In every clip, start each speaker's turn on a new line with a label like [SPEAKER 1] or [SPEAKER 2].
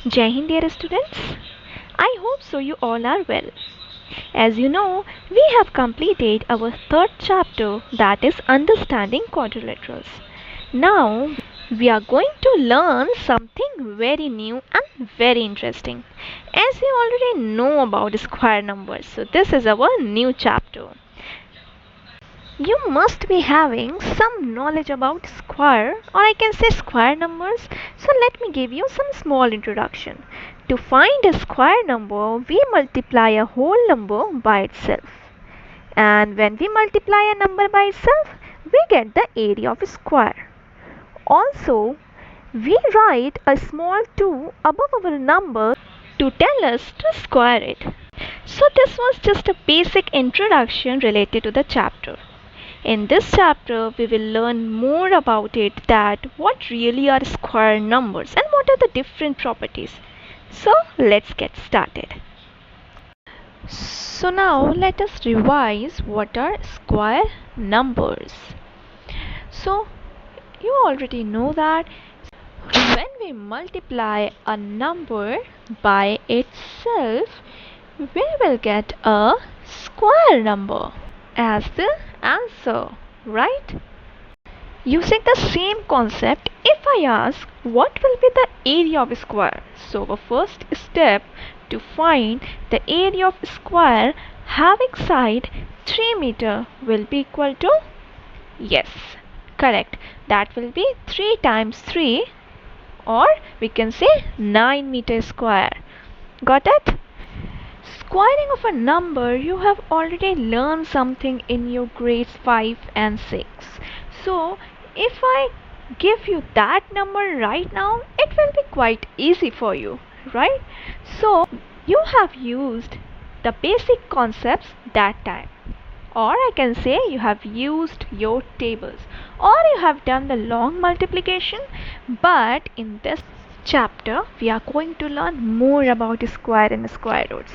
[SPEAKER 1] Jai Hind, dear students. I hope so you all are well. As you know, we have completed our third chapter, that is understanding quadrilaterals. Now we are going to learn something very new and very interesting. As you already know about square numbers, so this is our new chapter. You must be having some knowledge about square, or I can say square numbers. So let me give you some small introduction. To find a square number, we multiply a whole number by itself. And when we multiply a number by itself, we get the area of a square. Also, we write a small 2 above our number to tell us to square it. So this was just a basic introduction related to the chapter. In this chapter, we will learn more about it, that what really are square numbers and what are the different properties. So let's get started. So now let us revise what are square numbers. So you already know that when we multiply a number by itself, we will get a square number as the answer, right? Using the same concept, if I ask what will be the area of a square, so the first step to find the area of a square having side 3 meter will be equal to, yes, correct, that will be 3 times 3, or we can say 9 meter square. Got it? Squaring of a number, you have already learned something in your grades 5 and 6. So if I give you that number right now, it will be quite easy for you, right? So you have used the basic concepts that time, or I can say you have used your tables, or you have done the long multiplication. But in this chapter we are going to learn more about square and square roots.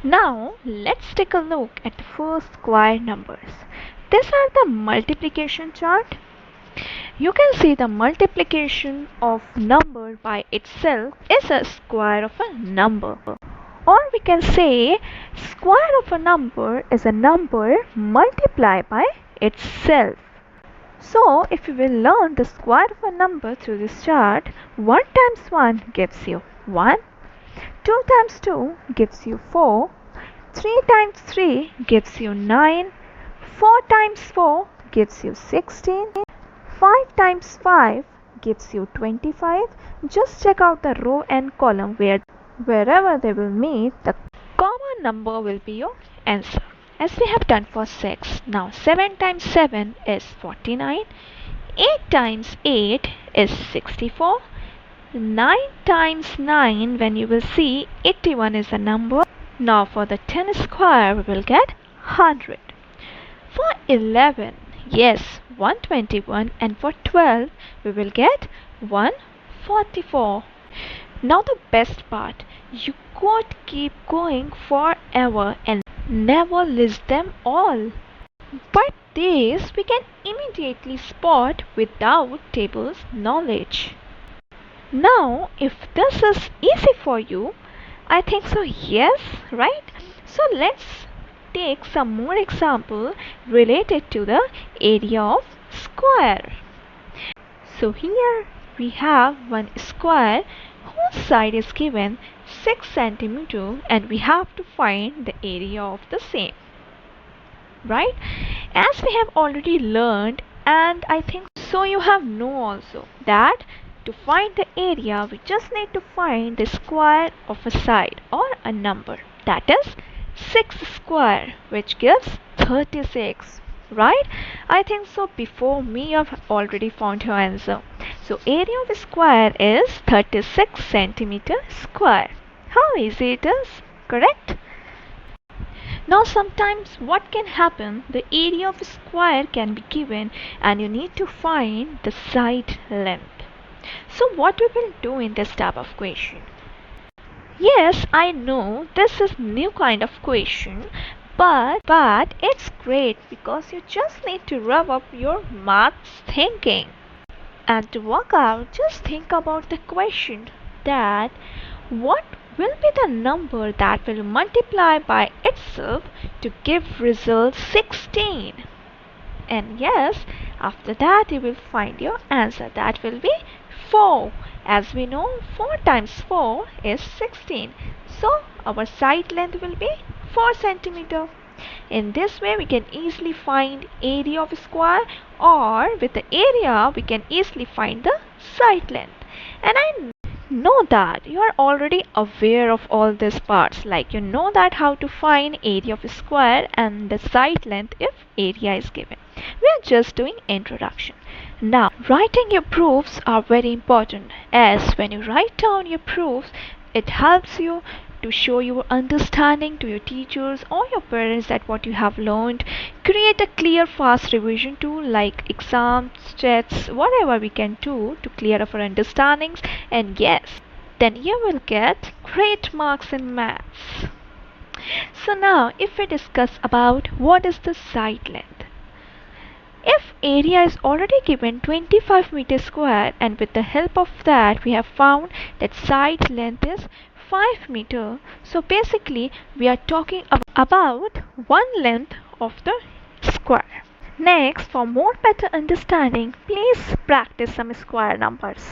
[SPEAKER 1] Now let's take a look at the first square numbers. These are the multiplication chart. You can see the multiplication of number by itself is a square of a number. Or we can say square of a number is a number multiplied by itself. So if you will learn the square of a number through this chart, 1 times 1 gives you 1, 2 times 2 gives you 4, 3 times 3 gives you 9, 4 times 4 gives you 16, 5 times 5 gives you 25. Just check out the row and column wherever they will meet, the common number will be your answer. As we have done for 6. Now 7 times 7 is 49. 8 times 8 is 64. 9 times 9, when you will see 81 is a number. Now for the 10 square we will get 100. For 11, yes, 121, and for 12 we will get 144. Now the best part, you could keep going forever and never list them all. But this we can immediately spot without tables knowledge. Now if this is easy for you, I think so, yes, right? So let's take some more example related to the area of square. So here we have one square whose side is given 6 centimeter, and we have to find the area of the same, right? As we have already learned, and I think so you have know also, that to find the area we just need to find the square of a side or a number, that is 6 square, which gives 36, right? I think so before me you have already found your answer. So area of a square is 36 centimeter square. How easy it is, correct? Now sometimes what can happen, the area of a square can be given and you need to find the side length. So what we will do in this type of question? Yes, I know this is new kind of question, but it's great because you just need to rev up your maths thinking. And to work out, just think about the question. that what will be the number that will multiply by itself to give result 16. And yes, after that you will find your answer, that will be 4. As we know, 4 times 4 is 16. So our side length will be 4 centimeter. In this way we can easily find area of a square, or with the area we can easily find the side length. And I know that you are already aware of all these parts, like you know that how to find area of a square and the side length if area is given. We are just doing introduction. Now writing your proofs are very important, as when you write down your proofs it helps you to show your understanding to your teachers or your parents that what you have learned. Create a clear fast revision tool like exams, chats, whatever we can do to clear up our understandings, and yes, then you will get great marks in maths. So now if we discuss about what is the side length. If area is already given 25 meters square, and with the help of that we have found that side length is 5 meter, so basically we are talking about one length of the square. Next, for more better understanding, please practice some square numbers.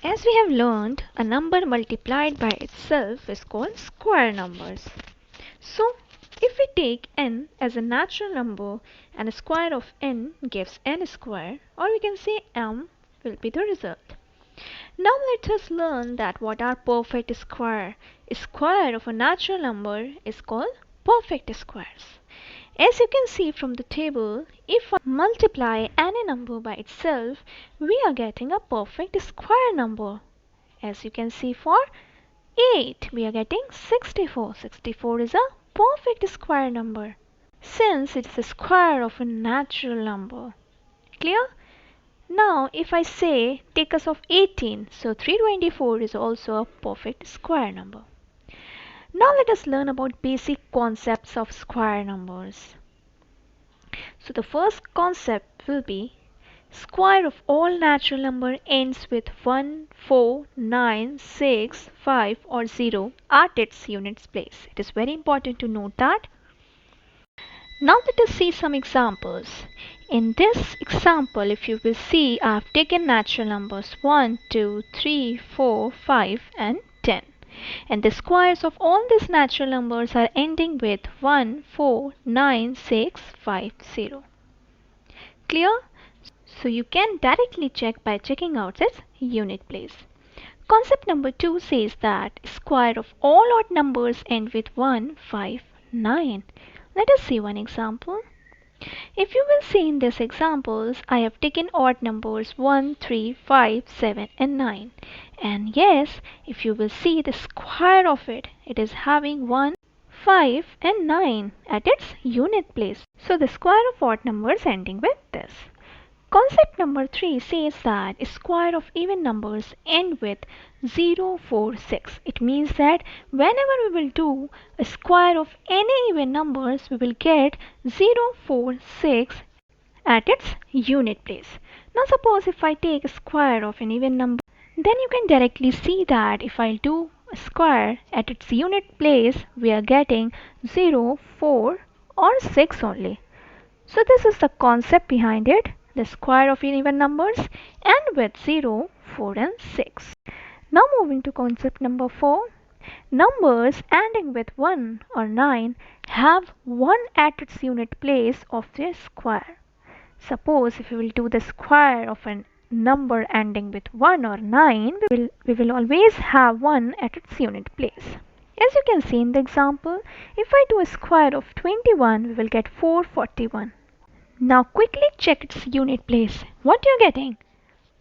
[SPEAKER 1] As we have learned, a number multiplied by itself is called square numbers. So, if we take n as a natural number and a square of n gives n square, or we can say m will be the result. Now let us learn that what are perfect square. A square of a natural number is called perfect squares. As you can see from the table, if I multiply any number by itself, we are getting a perfect square number. As you can see for 8, we are getting 64. 64 is a perfect square number since it's the square of a natural number. Clear? Now if I say take us of 18, so 324 is also a perfect square number. Now let us learn about basic concepts of square numbers. So the first concept will be square of all natural number ends with 1, 4, 9, 6, 5 or 0 at its units place. It is very important to note that. Now let us see some examples. In this example, if you will see, I have taken natural numbers 1, 2, 3, 4, 5 and 10. And the squares of all these natural numbers are ending with 1, 4, 9, 6, 5, 0. Clear? So you can directly check by checking out its unit place. Concept number 2 says that square of all odd numbers end with 1, 5, 9. Let us see one example. If you will see in these examples, I have taken odd numbers 1, 3, 5, 7 and 9. And yes, if you will see the square of it, it is having 1, 5 and 9 at its unit place. So the square of odd numbers ending with this. Concept number 3 says that square of even numbers end with 0, 4, 6. It means that whenever we will do a square of any even numbers, we will get 0, 4, 6 at its unit place. Now suppose if I take a square of an even number, then you can directly see that if I do a square at its unit place, we are getting 0, 4 or 6 only. So this is the concept behind it, the square of even numbers and with 0, 4 and 6. Now moving to concept number 4. Numbers ending with 1 or 9 have 1 at its unit place of their square. Suppose if we will do the square of a number ending with 1 or 9, we will always have 1 at its unit place. As you can see in the example, if I do a square of 21, we will get 441. Now quickly check its unit place. What you're getting?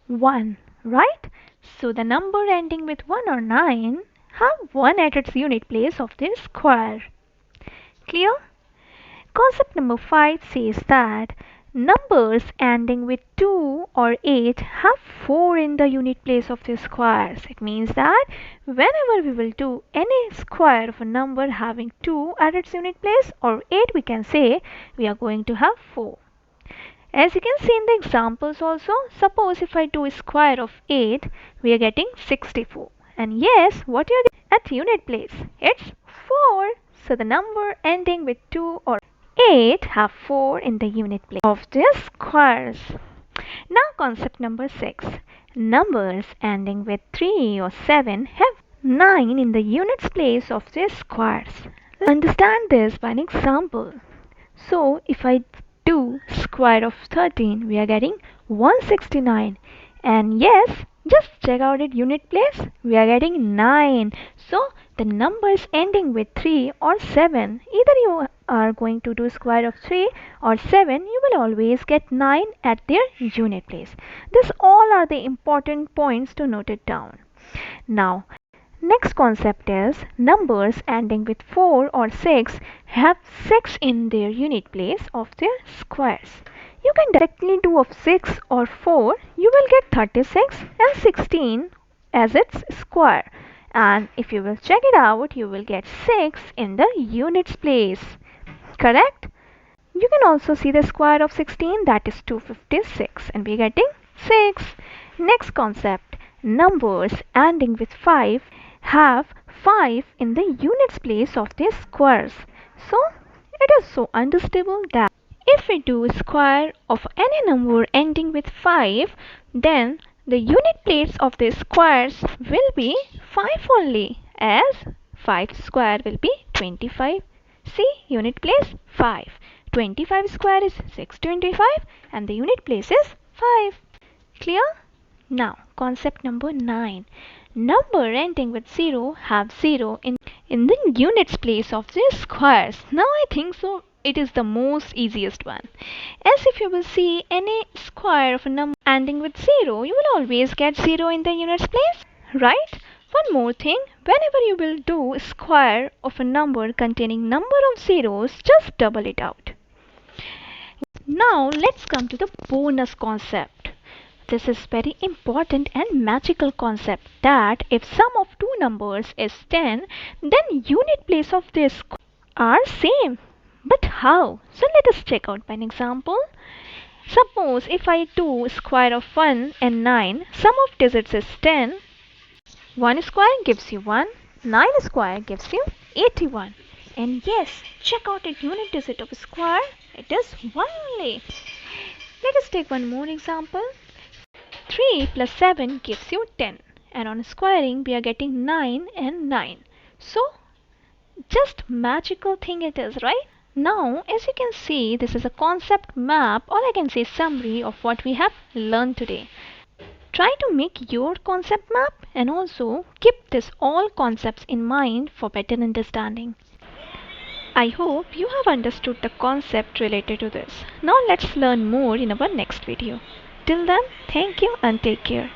[SPEAKER 1] 1, right? So the number ending with 1 or 9 have 1 at its unit place of their square. Clear? Concept number 5 says that numbers ending with 2 or 8 have 4 in the unit place of their squares. It means that whenever we will do any square of a number having 2 at its unit place or 8, we can say we are going to have 4. As you can see in the examples also, suppose if I do square of 8, we are getting 64. And yes, what you are getting at unit place? It's 4. So the number ending with 2 or 8 have 4 in the unit place of their squares. Now concept number 6. Numbers ending with 3 or 7 have 9 in the units place of their squares. Understand this by an example. So if I do square of 13, we are getting 169. And yes, just check out its unit place. We are getting 9. So the numbers ending with 3 or 7, either you are going to do square of 3 or 7, you will always get 9 at their unit place. These all are the important points to note it down. Now, next concept is numbers ending with 4 or 6 have 6 in their unit place of their squares. You can directly do of 6 or 4, you will get 36 and 16 as its square. And if you will check it out, you will get 6 in the units place. Correct? You can also see the square of 16, that is 256, and we are getting 6. Next concept, numbers ending with 5 have 5 in the units place of their squares. So it is so understandable that if we do square of any number ending with 5, then the unit place of the squares will be 5 only, as 5 square will be 25. See, unit place 5. 25 square is 625 and the unit place is 5. Clear? Now, concept number 9. Number ending with 0 have 0 in the units place of the squares. Now I think so it is the most easiest one. As if you will see any square of a number ending with 0, you will always get 0 in the units place. Right? One more thing, whenever you will do square of a number containing number of zeros, just double it out. Now let's come to the bonus concept. This is very important and magical concept that if sum of two numbers is 10, then unit place of this are same. But how? So let us check out by an example. Suppose if I do square of 1 and 9, sum of digits is 10. 1 square gives you 1, 9 square gives you 81. And yes, check out a unit digit of square, it is 1 only. Let us take one more example. 3 plus 7 gives you 10, and on squaring we are getting 9 and 9. So just magical thing it is, right? Now as you can see, this is a concept map, or I can say summary of what we have learned today. Try to make your concept map and also keep this all concepts in mind for better understanding. I hope you have understood the concept related to this. Now let's learn more in our next video. Till then, thank you and take care.